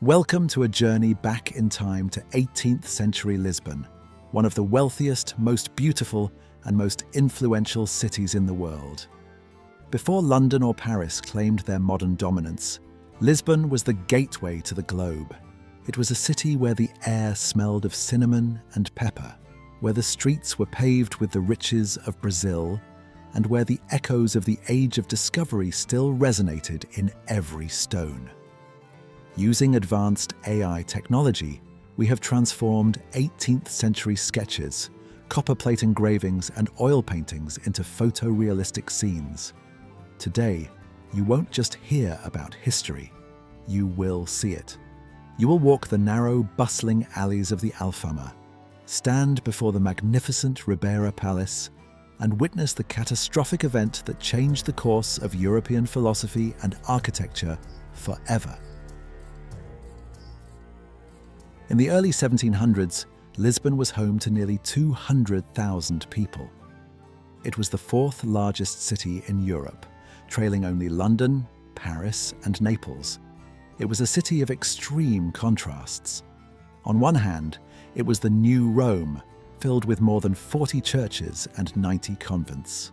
Welcome to a journey back in time to 18th century Lisbon, one of the wealthiest, most beautiful, and most influential cities in the world. Before London or Paris claimed their modern dominance, Lisbon was the gateway to the globe. It was a city where the air smelled of cinnamon and pepper, where the streets were paved with the riches of Brazil, and where the echoes of the Age of Discovery still resonated in every stone. Using advanced AI technology, we have transformed 18th century sketches, copperplate engravings, and oil paintings into photorealistic scenes. Today, you won't just hear about history, you will see it. You will walk the narrow, bustling alleys of the Alfama, stand before the magnificent Ribeira Palace, and witness the catastrophic event that changed the course of European philosophy and architecture forever. In the early 1700s, Lisbon was home to nearly 200,000 people. It was the fourth largest city in Europe, trailing only London, Paris, and Naples. It was a city of extreme contrasts. On one hand, it was the new Rome, filled with more than 40 churches and 90 convents.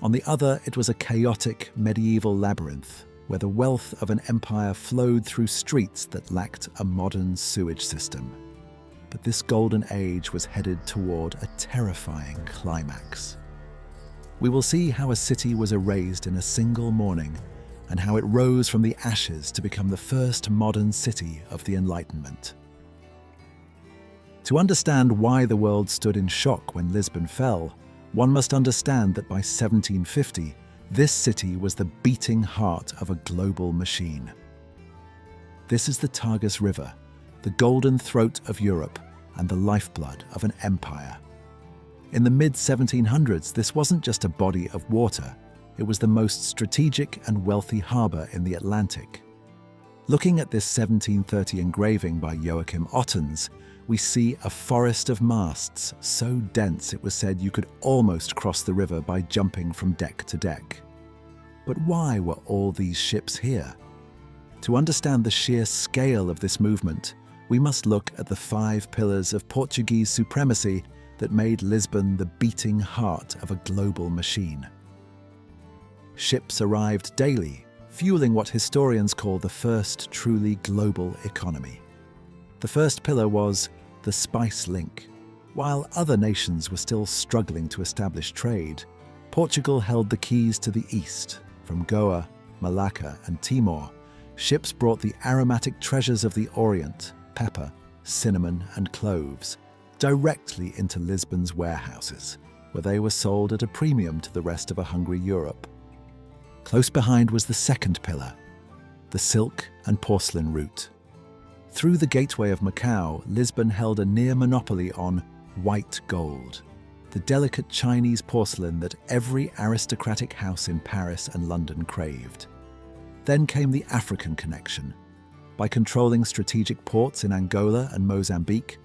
On the other, it was a chaotic medieval labyrinth, where the wealth of an empire flowed through streets that lacked a modern sewage system. But this golden age was headed toward a terrifying climax. We will see how a city was erased in a single morning, and how it rose from the ashes to become the first modern city of the Enlightenment. To understand why the world stood in shock when Lisbon fell, one must understand that by 1750, this city was the beating heart of a global machine. This is the Tagus River, the golden throat of Europe and the lifeblood of an empire. In the mid-1700s, this wasn't just a body of water, it was the most strategic and wealthy harbour in the Atlantic. Looking at this 1730 engraving by Joachim Ottens, we see a forest of masts so dense it was said you could almost cross the river by jumping from deck to deck. But why were all these ships here? To understand the sheer scale of this movement, we must look at the 5 pillars of Portuguese supremacy that made Lisbon the beating heart of a global machine. Ships arrived daily, fueling what historians call the first truly global economy. The first pillar was the spice link. While other nations were still struggling to establish trade, Portugal held the keys to the east. From Goa, Malacca, and Timor, ships brought the aromatic treasures of the Orient, pepper, cinnamon, and cloves, directly into Lisbon's warehouses, where they were sold at a premium to the rest of a hungry Europe. Close behind was the second pillar, the silk and porcelain route. Through the gateway of Macau, Lisbon held a near monopoly on white gold, the delicate Chinese porcelain that every aristocratic house in Paris and London craved. Then came the African connection. By controlling strategic ports in Angola and Mozambique,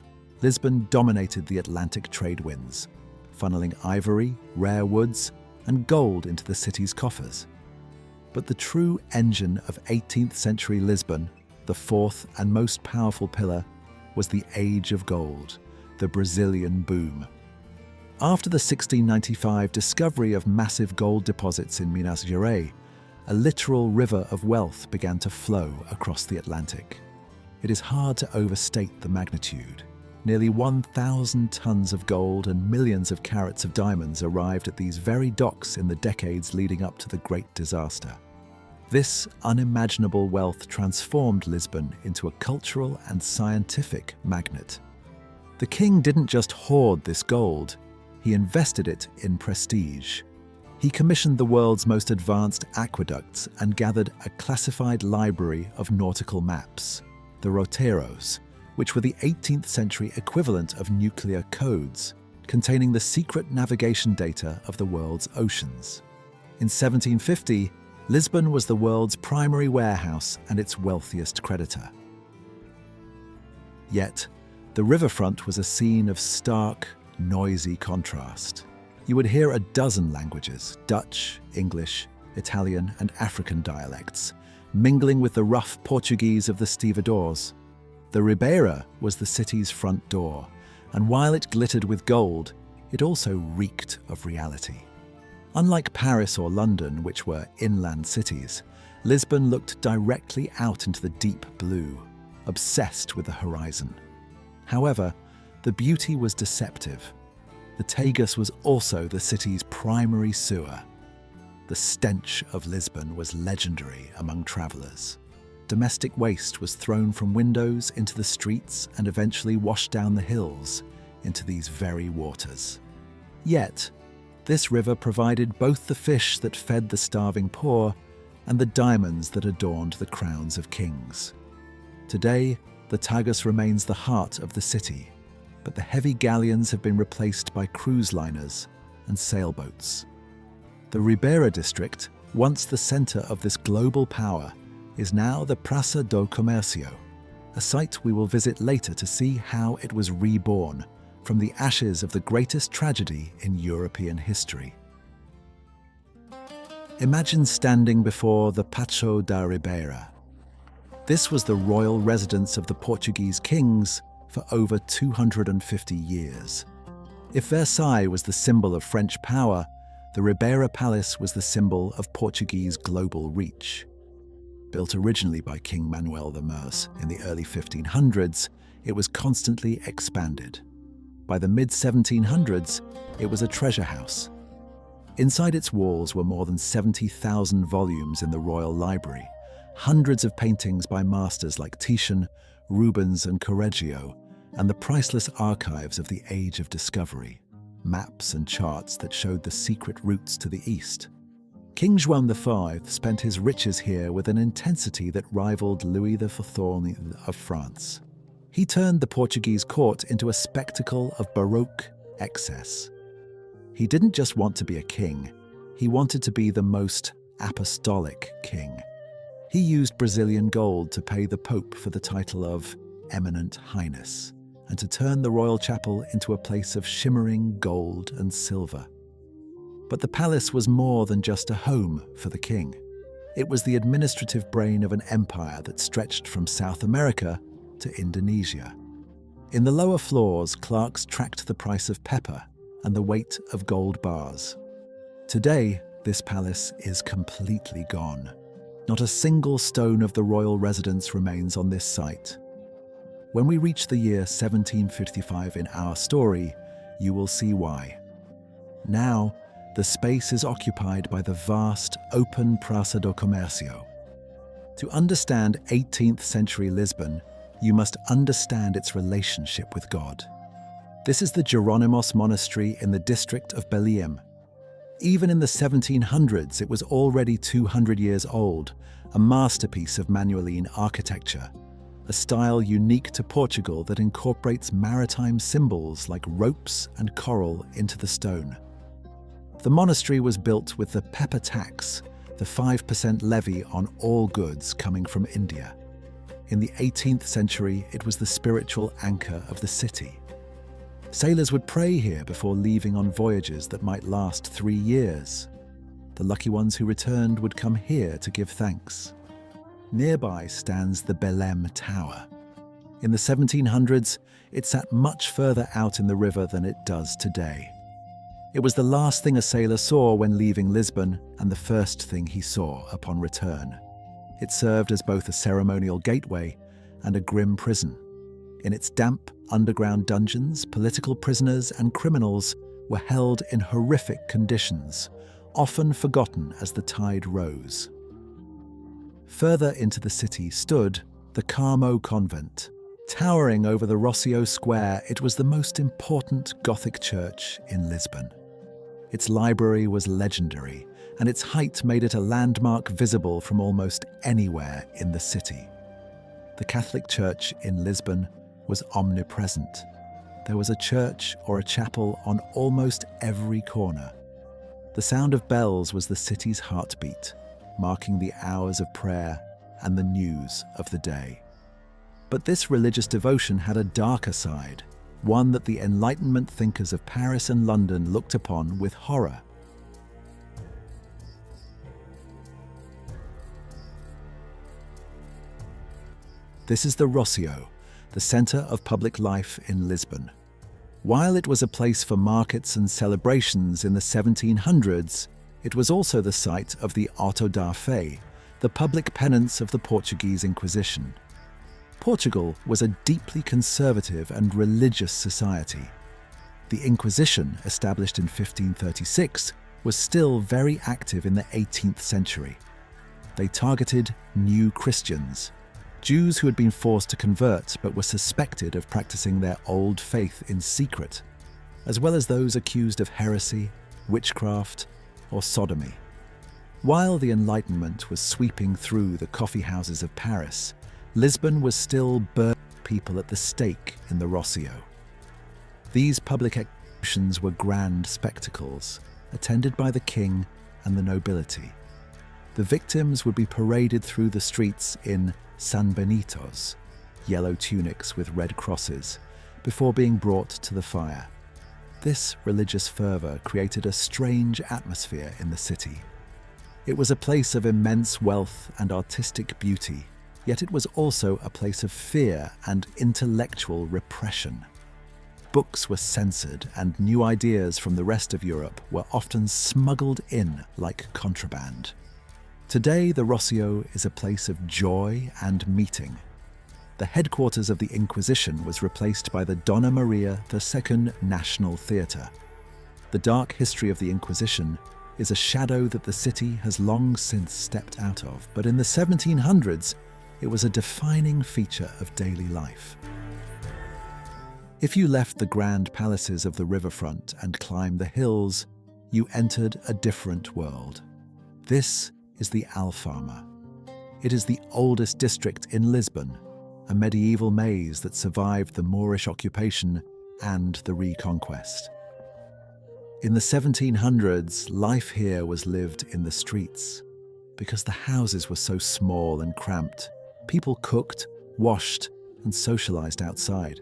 Lisbon dominated the Atlantic trade winds, funneling ivory, rare woods, and gold into the city's coffers. But the true engine of 18th century Lisbon, the fourth and most powerful pillar, was the Age of Gold, the Brazilian boom. After the 1695 discovery of massive gold deposits in Minas Gerais, a literal river of wealth began to flow across the Atlantic. It is hard to overstate the magnitude. Nearly 1,000 tons of gold and millions of carats of diamonds arrived at these very docks in the decades leading up to the Great Disaster. This unimaginable wealth transformed Lisbon into a cultural and scientific magnet. The king didn't just hoard this gold, he invested it in prestige. He commissioned the world's most advanced aqueducts and gathered a classified library of nautical maps, the roteiros, which were the 18th century equivalent of nuclear codes, containing the secret navigation data of the world's oceans. In 1750, Lisbon was the world's primary warehouse and its wealthiest creditor. Yet, the riverfront was a scene of stark, noisy contrast. You would hear a dozen languages, Dutch, English, Italian, and African dialects, mingling with the rough Portuguese of the stevedores. The Ribeira was the city's front door, and while it glittered with gold, it also reeked of reality. Unlike Paris or London, which were inland cities, Lisbon looked directly out into the deep blue, obsessed with the horizon. However, the beauty was deceptive. The Tagus was also the city's primary sewer. The stench of Lisbon was legendary among travellers. Domestic waste was thrown from windows into the streets and eventually washed down the hills into these very waters. Yet, this river provided both the fish that fed the starving poor and the diamonds that adorned the crowns of kings. Today, the Tagus remains the heart of the city, but the heavy galleons have been replaced by cruise liners and sailboats. The Ribeira district, once the centre of this global power, is now the Praça do Comércio, a site we will visit later to see how it was reborn from the ashes of the greatest tragedy in European history. Imagine standing before the Paço da Ribeira. This was the royal residence of the Portuguese kings for over 250 years. If Versailles was the symbol of French power, the Ribeira Palace was the symbol of Portuguese global reach. Built originally by King Manuel I in the early 1500s, it was constantly expanded. By the mid-1700s, it was a treasure house. Inside its walls were more than 70,000 volumes in the Royal Library, hundreds of paintings by masters like Titian, Rubens and Correggio, and the priceless archives of the Age of Discovery, maps and charts that showed the secret routes to the east. King Juan V spent his riches here with an intensity that rivaled Louis XIV of France. He turned the Portuguese court into a spectacle of Baroque excess. He didn't just want to be a king, he wanted to be the most apostolic king. He used Brazilian gold to pay the Pope for the title of Eminent Highness, and to turn the royal chapel into a place of shimmering gold and silver. But the palace was more than just a home for the king. It was the administrative brain of an empire that stretched from South America to Indonesia. In the lower floors, clerks tracked the price of pepper and the weight of gold bars. Today, this palace is completely gone. Not a single stone of the royal residence remains on this site. When we reach the year 1755 in our story, you will see why. Now, the space is occupied by the vast, open Praça do Comércio. To understand 18th century Lisbon, you must understand its relationship with God. This is the Jerónimos Monastery in the district of Belém. Even in the 1700s, it was already 200 years old, a masterpiece of Manueline architecture, a style unique to Portugal that incorporates maritime symbols like ropes and coral into the stone. The monastery was built with the pepper tax, the 5% levy on all goods coming from India. In the 18th century, it was the spiritual anchor of the city. Sailors would pray here before leaving on voyages that might last 3 years. The lucky ones who returned would come here to give thanks. Nearby stands the Belém Tower. In the 1700s, it sat much further out in the river than it does today. It was the last thing a sailor saw when leaving Lisbon and the first thing he saw upon return. It served as both a ceremonial gateway and a grim prison. In its damp, underground dungeons, political prisoners and criminals were held in horrific conditions, often forgotten as the tide rose. Further into the city stood the Carmo convent. Towering over the Rocio Square, it was the most important Gothic church in Lisbon. Its library was legendary, and its height made it a landmark visible from almost anywhere in the city. The Catholic Church in Lisbon was omnipresent. There was a church or a chapel on almost every corner. The sound of bells was the city's heartbeat, marking the hours of prayer and the news of the day. But this religious devotion had a darker side, one that the Enlightenment thinkers of Paris and London looked upon with horror. This is the Rocio, the center of public life in Lisbon. While it was a place for markets and celebrations in the 1700s, it was also the site of the auto da fe, the public penance of the Portuguese Inquisition. Portugal was a deeply conservative and religious society. The Inquisition, established in 1536, was still very active in the 18th century. They targeted new Christians, Jews who had been forced to convert but were suspected of practicing their old faith in secret, as well as those accused of heresy, witchcraft, or sodomy. While the Enlightenment was sweeping through the coffee houses of Paris, Lisbon was still burning people at the stake in the Rossio. These public executions were grand spectacles, attended by the king and the nobility. The victims would be paraded through the streets in San Benitos, yellow tunics with red crosses, before being brought to the fire. This religious fervor created a strange atmosphere in the city. It was a place of immense wealth and artistic beauty, yet it was also a place of fear and intellectual repression. Books were censored, and new ideas from the rest of Europe were often smuggled in like contraband. Today, the Rossio is a place of joy and meeting. The headquarters of the Inquisition was replaced by the Donna Maria II National Theatre. The dark history of the Inquisition is a shadow that the city has long since stepped out of, but in the 1700s, it was a defining feature of daily life. If you left the grand palaces of the riverfront and climbed the hills, you entered a different world. This is the Alfama. It is the oldest district in Lisbon, a medieval maze that survived the Moorish occupation and the Reconquest. In the 1700s, life here was lived in the streets. Because the houses were so small and cramped, people cooked, washed, and socialized outside.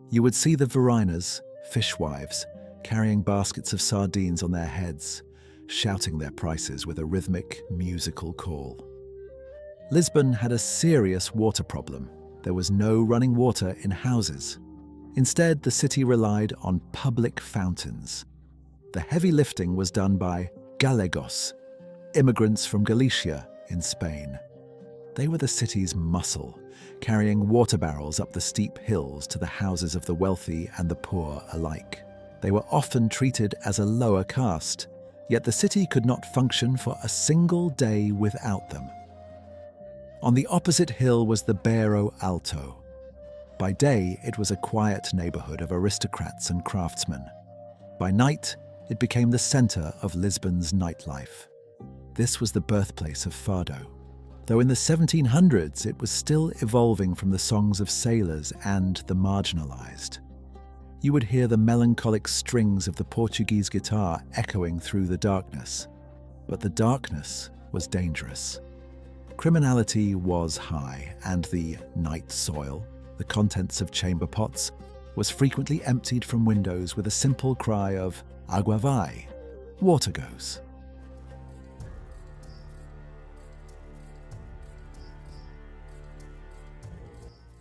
You would see the Varinas, fishwives, carrying baskets of sardines on their heads, shouting their prices with a rhythmic, musical call. Lisbon had a serious water problem. There was no running water in houses. Instead, the city relied on public fountains. The heavy lifting was done by Gallegos, immigrants from Galicia in Spain. They were the city's muscle, carrying water barrels up the steep hills to the houses of the wealthy and the poor alike. They were often treated as a lower caste, yet the city could not function for a single day without them. On the opposite hill was the Bairro Alto. By day, it was a quiet neighborhood of aristocrats and craftsmen. By night, it became the center of Lisbon's nightlife. This was the birthplace of Fado. Though in the 1700s, it was still evolving from the songs of sailors and the marginalized. You would hear the melancholic strings of the Portuguese guitar echoing through the darkness. But the darkness was dangerous. Criminality was high, and the night soil, the contents of chamber pots, was frequently emptied from windows with a simple cry of "Agua vai," water goes.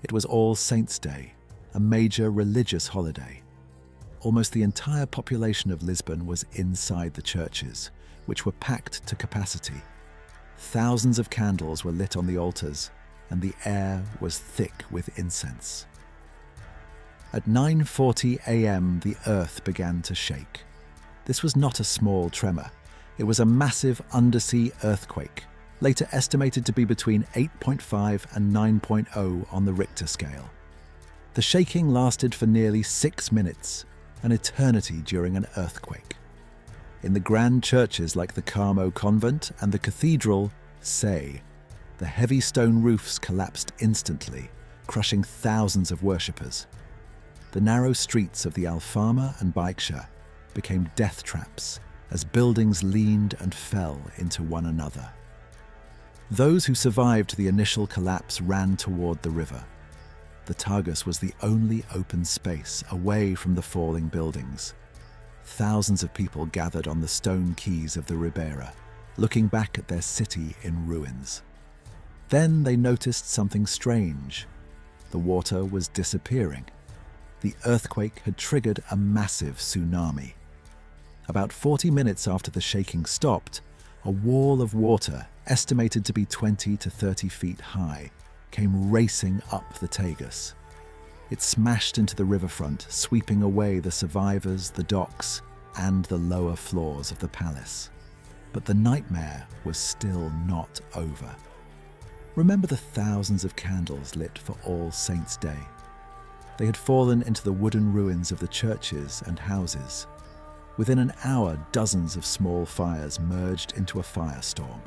It was All Saints' Day, a major religious holiday. Almost the entire population of Lisbon was inside the churches, which were packed to capacity. Thousands of candles were lit on the altars, and the air was thick with incense. At 9:40 a.m., the earth began to shake. This was not a small tremor. It was a massive undersea earthquake, later estimated to be between 8.5 and 9.0 on the Richter scale. The shaking lasted for nearly 6 minutes, an eternity during an earthquake. In the grand churches like the Carmo convent and the cathedral, say, the heavy stone roofs collapsed instantly, crushing thousands of worshippers. The narrow streets of the Alfama and Baixa became death traps as buildings leaned and fell into one another. Those who survived the initial collapse ran toward the river. The Tagus was the only open space away from the falling buildings. Thousands of people gathered on the stone quays of the Ribeira, looking back at their city in ruins. Then they noticed something strange. The water was disappearing. The earthquake had triggered a massive tsunami. About 40 minutes after the shaking stopped, a wall of water, estimated to be 20 to 30 feet high, came racing up the Tagus. It smashed into the riverfront, sweeping away the survivors, the docks, and the lower floors of the palace. But the nightmare was still not over. Remember the thousands of candles lit for All Saints' Day? They had fallen into the wooden ruins of the churches and houses. Within an hour, dozens of small fires merged into a firestorm.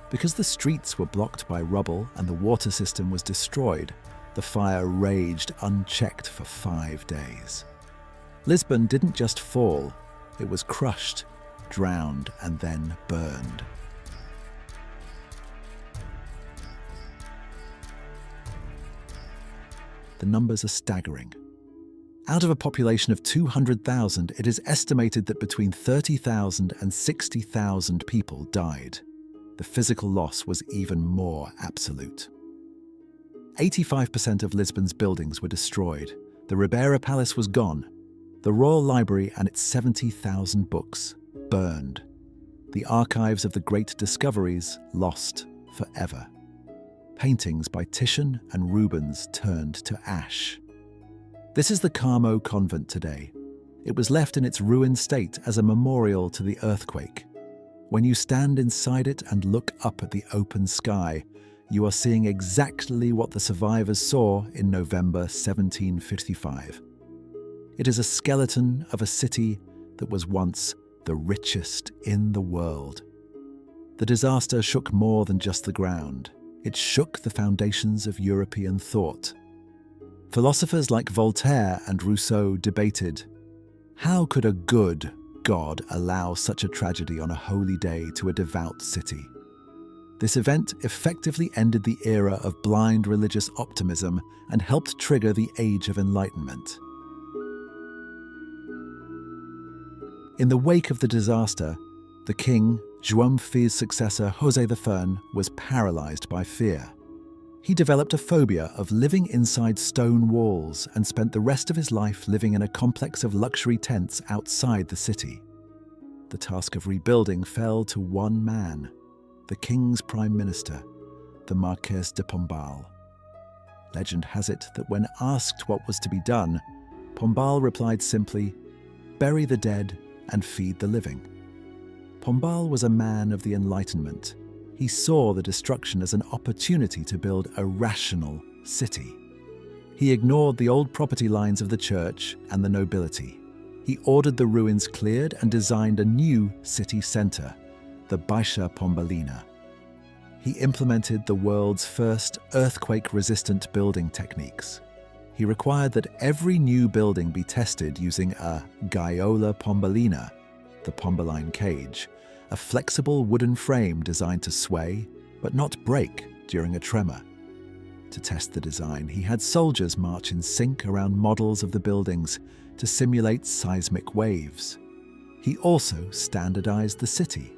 Because the streets were blocked by rubble and the water system was destroyed, the fire raged unchecked for 5 days. Lisbon didn't just fall, it was crushed, drowned, and then burned. The numbers are staggering. Out of a population of 200,000, it is estimated that between 30,000 and 60,000 people died. The physical loss was even more absolute. 85% of Lisbon's buildings were destroyed. The Ribeira Palace was gone. The Royal Library and its 70,000 books burned. The archives of the great discoveries lost forever. Paintings by Titian and Rubens turned to ash. This is the Carmo convent today. It was left in its ruined state as a memorial to the earthquake. When you stand inside it and look up at the open sky, you are seeing exactly what the survivors saw in November 1755. It is a skeleton of a city that was once the richest in the world. The disaster shook more than just the ground. It shook the foundations of European thought. Philosophers like Voltaire and Rousseau debated, how could a good God allow such a tragedy on a holy day to a devout city? This event effectively ended the era of blind religious optimism and helped trigger the Age of Enlightenment. In the wake of the disaster, the king, João Fi's successor, José I, was paralyzed by fear. He developed a phobia of living inside stone walls and spent the rest of his life living in a complex of luxury tents outside the city. The task of rebuilding fell to one man, the king's prime minister, the Marquês de Pombal. Legend has it that when asked what was to be done, Pombal replied simply, "Bury the dead and feed the living." Pombal was a man of the Enlightenment. He saw the destruction as an opportunity to build a rational city. He ignored the old property lines of the church and the nobility. He ordered the ruins cleared and designed a new city centre, the Baixa Pombalina. He implemented the world's first earthquake-resistant building techniques. He required that every new building be tested using a gaiola pombalina, the pombaline cage, a flexible wooden frame designed to sway, but not break during a tremor. To test the design, he had soldiers march in sync around models of the buildings to simulate seismic waves. He also standardized the city.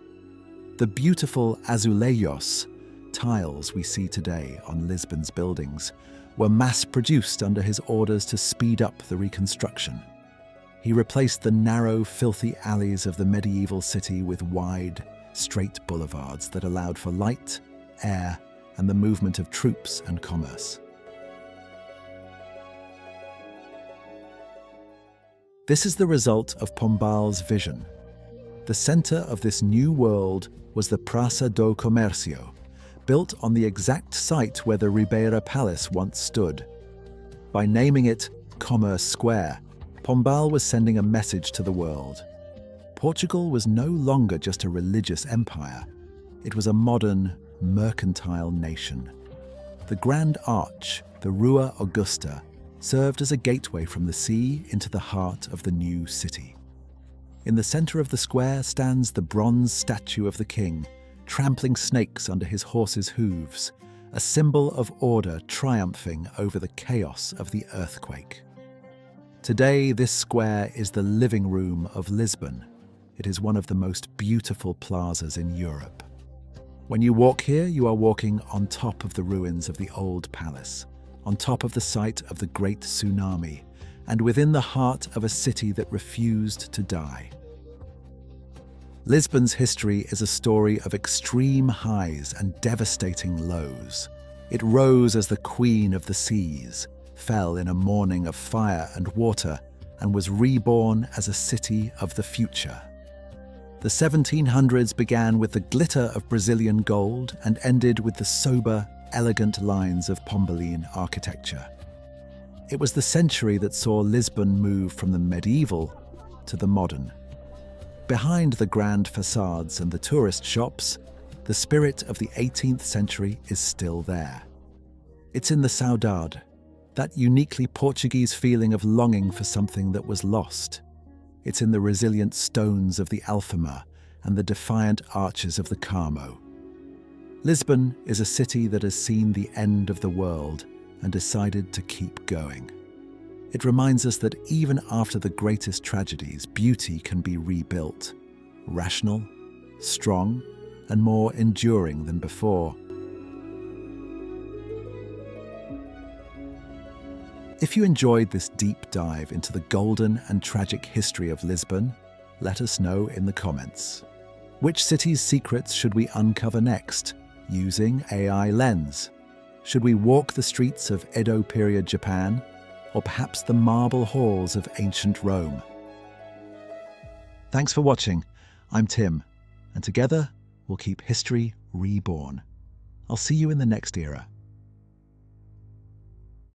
The beautiful azulejos, tiles we see today on Lisbon's buildings, were mass-produced under his orders to speed up the reconstruction. He replaced the narrow, filthy alleys of the medieval city with wide, straight boulevards that allowed for light, air, and the movement of troops and commerce. This is the result of Pombal's vision. The center of this new world was the Praça do Comércio, built on the exact site where the Ribeira Palace once stood. By naming it Commerce Square, Pombal was sending a message to the world. Portugal was no longer just a religious empire. It was a modern, mercantile nation. The Grand Arch, the Rua Augusta, served as a gateway from the sea into the heart of the new city. In the center of the square stands the bronze statue of the king, trampling snakes under his horse's hooves, a symbol of order triumphing over the chaos of the earthquake. Today, this square is the living room of Lisbon. It is one of the most beautiful plazas in Europe. When you walk here, you are walking on top of the ruins of the old palace, on top of the site of the Great Tsunami, and within the heart of a city that refused to die. Lisbon's history is a story of extreme highs and devastating lows. It rose as the queen of the seas, fell in a morning of fire and water, and was reborn as a city of the future. The 1700s began with the glitter of Brazilian gold and ended with the sober, elegant lines of Pombaline architecture. It was the century that saw Lisbon move from the medieval to the modern. Behind the grand facades and the tourist shops, the spirit of the 18th century is still there. It's in the saudade, that uniquely Portuguese feeling of longing for something that was lost. It's in the resilient stones of the Alfama and the defiant arches of the Carmo. Lisbon is a city that has seen the end of the world and decided to keep going. It reminds us that even after the greatest tragedies, beauty can be rebuilt, rational, strong, and more enduring than before. If you enjoyed this deep dive into the golden and tragic history of Lisbon, let us know in the comments. Which city's secrets should we uncover next, using AI lens? Should we walk the streets of Edo period Japan, or perhaps the marble halls of ancient Rome? Thanks for watching. I'm Tim, and together we'll keep history reborn. I'll see you in the next era.